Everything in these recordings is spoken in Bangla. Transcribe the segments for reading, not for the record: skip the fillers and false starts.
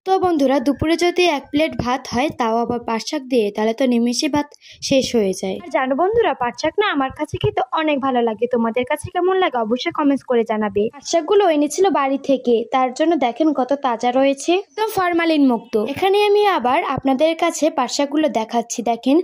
তো বন্ধুরা দুপুরে যদি 1 প্লেট ভাত হয় তাও আবার পাট শাক দিয়ে তাহলে তো নিমেষে ভাত শেষ হয়ে যায়। আর জানো বন্ধুরা পাট শাক না আমার কাছে খেতে অনেক ভালো লাগে, তোমাদের কাছে কেমন লাগে অবশ্যই কমেন্টস করে জানাবে। পাট শাকগুলো এনেছিল বাড়ি থেকে, তার জন্য দেখেন কত তাজা রয়েছে, একদম ফরমালিন মুক্ত। এখানে আমি আবার আপনাদের কাছে পাট শাকগুলো দেখাচ্ছি, দেখেন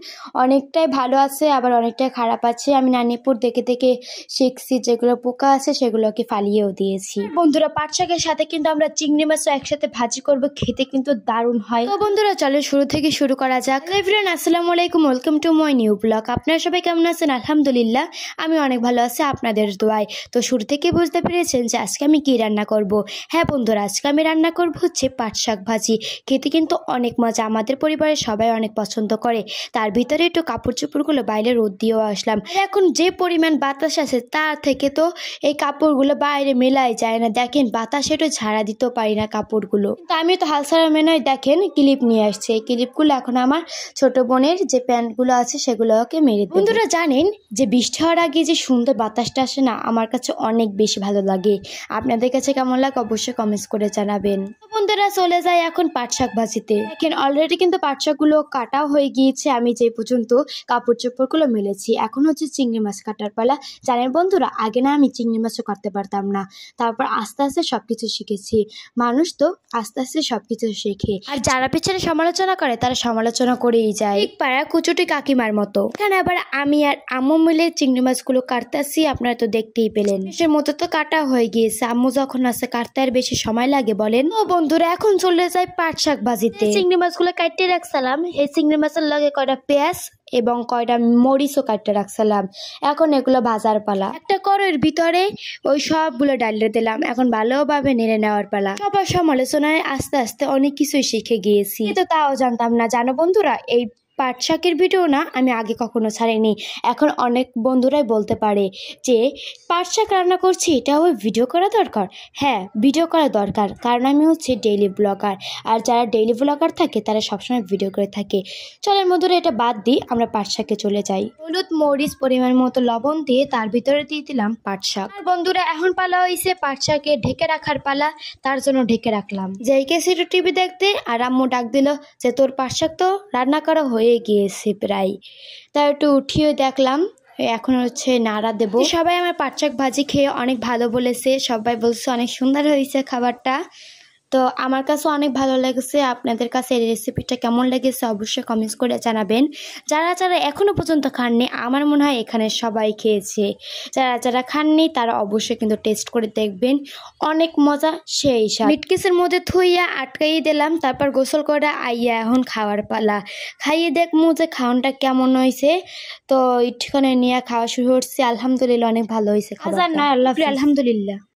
অনেকটাই ভালো আছে আবার অনেকটাই খারাপ আছে। আমি নানিপুর দেখে দেখে শিখছি, যেগুলো পোকা আছে সেগুলোকে ফালিয়েও দিয়েছি। বন্ধুরা পাট শাকের সাথে কিন্তু আমরা চিংড়ি মাছও একসাথে ভাজি করবো, খেতে কিন্তু দারুণ হয়। তো বন্ধুরা চলো শুরু থেকে শুরু করা যাক। এভরিওয়ান আসসালামু আলাইকুম, welcome to my new blog. আপনারা সবাই কেমন আছেন? আলহামদুলিল্লাহ আমি অনেক ভালো আছি আপনাদের দোয়ায়। তো শুরু থেকে বুঝতে পেরেছেন যে আজকে আমি কি রান্না করব। হ্যাঁ বন্ধুরা আজকে আমি রান্না করব হচ্ছে পাট শাক ভাজি। খেতে কিন্তু অনেক মজা, আমাদের পরিবারের সবাই অনেক পছন্দ করে। তার ভিতরে একটু কাপড় চোপড়গুলো বাইরে রোদ দিয়েও আসলাম। এখন যে পরিমাণ বাতাস আছে তার থেকে তো এই কাপড়গুলো বাইরে মেলাই যায় না। দেখেন বাতাসে একটু ঝাড়া দিতেও পারি না কাপড়গুলো। তো আমি তো হালসারা মেনয় দেখেন ক্লিপ নিয়ে আসছে, এই ক্লিপগুলো এখন আমার ছোট বোনের যে প্যান্টগুলো আছে সেগুলোকে মেরে দেব। বন্ধুরা জানেন যে বৃষ্টি হওয়ার আগে যে সুন্দর বাতাসটা আসে না, আমার কাছে অনেক বেশি ভালো লাগে। আপনাদের কাছে কেমন লাগে অবশ্যই কমেন্টস করে জানাবেন। বন্ধুরা চলে যায় এখন পাট শাক ভাজিতে। দেখেন অলরেডি কিন্তু পাট শাকগুলো কাটাও হয়ে গিয়েছে, আমি যে পর্যন্ত কাপড় চোপড়গুলো মেলেছি। এখন হচ্ছে চিংড়ি মাছ কাটার পালা। জানেন বন্ধুরা আগে না আমি চিংড়ি মাছও কাটতে পারতাম না, তারপর আস্তে আস্তে সবকিছু শিখেছি। মানুষ তো আস্তে আস্তে সবকিছু শেখে, আর যারা পিছনে সমালোচনা করে তারা সমালোচনা করেই যায়, ঠিক পাড়া কুচুটি কাকিমার মতো। এখানে আবার আমি আর আম্মু মিলে চিংড়ি মাছগুলো কাটতেছি, আপনারা তো দেখতেই পেলেন। সে মতো তো কাটা হয়ে গিয়েছে, আম্মু যখন আছে কাটতে আর বেশি সময় লাগে বলেন। ও বন্ধুরা এখন চলে যায় পাট শাক ভাজিতে। চিংড়ি মাছগুলো কাটতে রাখছিলাম, এই চিংড়ি মাছের লগে কয়টা পেঁয়াজ এবং কয়টা মরিচও কাটতে রাখছিলাম। এখন এগুলো ভাজার পালা। একটা কড়াইয়ের ভিতরে ওই সবগুলো ডালিয়ে দিলাম, এখন ভালোভাবে নেড়ে নেওয়ার পালা। সবার সমালোচনায় আস্তে আস্তে অনেক কিছুই শিখে গিয়েছি, কিন্তু তাও জানতাম না। জানো বন্ধুরা এই পাট শাকের ভিডিও না আমি আগে কখনো ছাড়িনি। এখন অনেক বন্ধুরাই বলতে পারে যে পাট শাক রান্না করছি এটাও ভিডিও করা দরকার। হ্যাঁ ভিডিও করা দরকার, কারণ আমি হচ্ছে ডেইলি ব্লগার, আর যারা ডেইলি ব্লগার থাকে তারা সবসময় ভিডিও করে থাকে। চলেন বন্ধুরা এটা বাদ দিই, আমরা পাট শাকে চলে যাই। হলুদ মরিচ পরিমাণ মতো লবণ দিয়ে তার ভিতরে দিয়ে দিলাম পাট শাক। আর বন্ধুরা এখন পালা হয়েছে পাট শাকে ঢেকে রাখার পালা, তার জন্য ঢেকে রাখলাম। যেই গেছি টিভি দেখতে আর আম্মু ডাক দিল যে তোর পাট শাক তো রান্না করা হয়ে গিয়েছে প্রায়। তাই একটু উঠিয়ে দেখলাম, এখন হচ্ছে নাড়া দেব। সবাই আমার পাট শাক ভাজি খেয়ে অনেক ভালো বলেছে, সবাই বলছে অনেক সুন্দর হয়েছে খাবারটা। তো আমার কাছে অনেক ভালো লেগেছে। আপনাদের কাছে এই রেসিপিটা কেমন লেগেছে অবশ্যই কমেন্টস করে জানাবেন। যারা যারা এখনো পর্যন্ত খাননি, আমার মনে হয় এখানে সবাই খেয়েছে। যারা যারা খাননি তারা অবশ্যই কিন্তু টেস্ট করে দেখবেন, অনেক মজা সেই স্বাদ। মিটকেসের মধ্যে থুইয়া আটকাইয়ে দিলাম, তারপর গোসল করে আইয়া এখন খাওয়ার পালা। খাইয়ে দেখমু যে খাওয়ানটা কেমন হয়েছে। তো ইটখানে নিয়ে খাওয়া শুরু করছি। আলহামদুলিল্লাহ অনেক ভালো হয়েছে খাবার। আল্লাহ আলহামদুলিল্লাহ।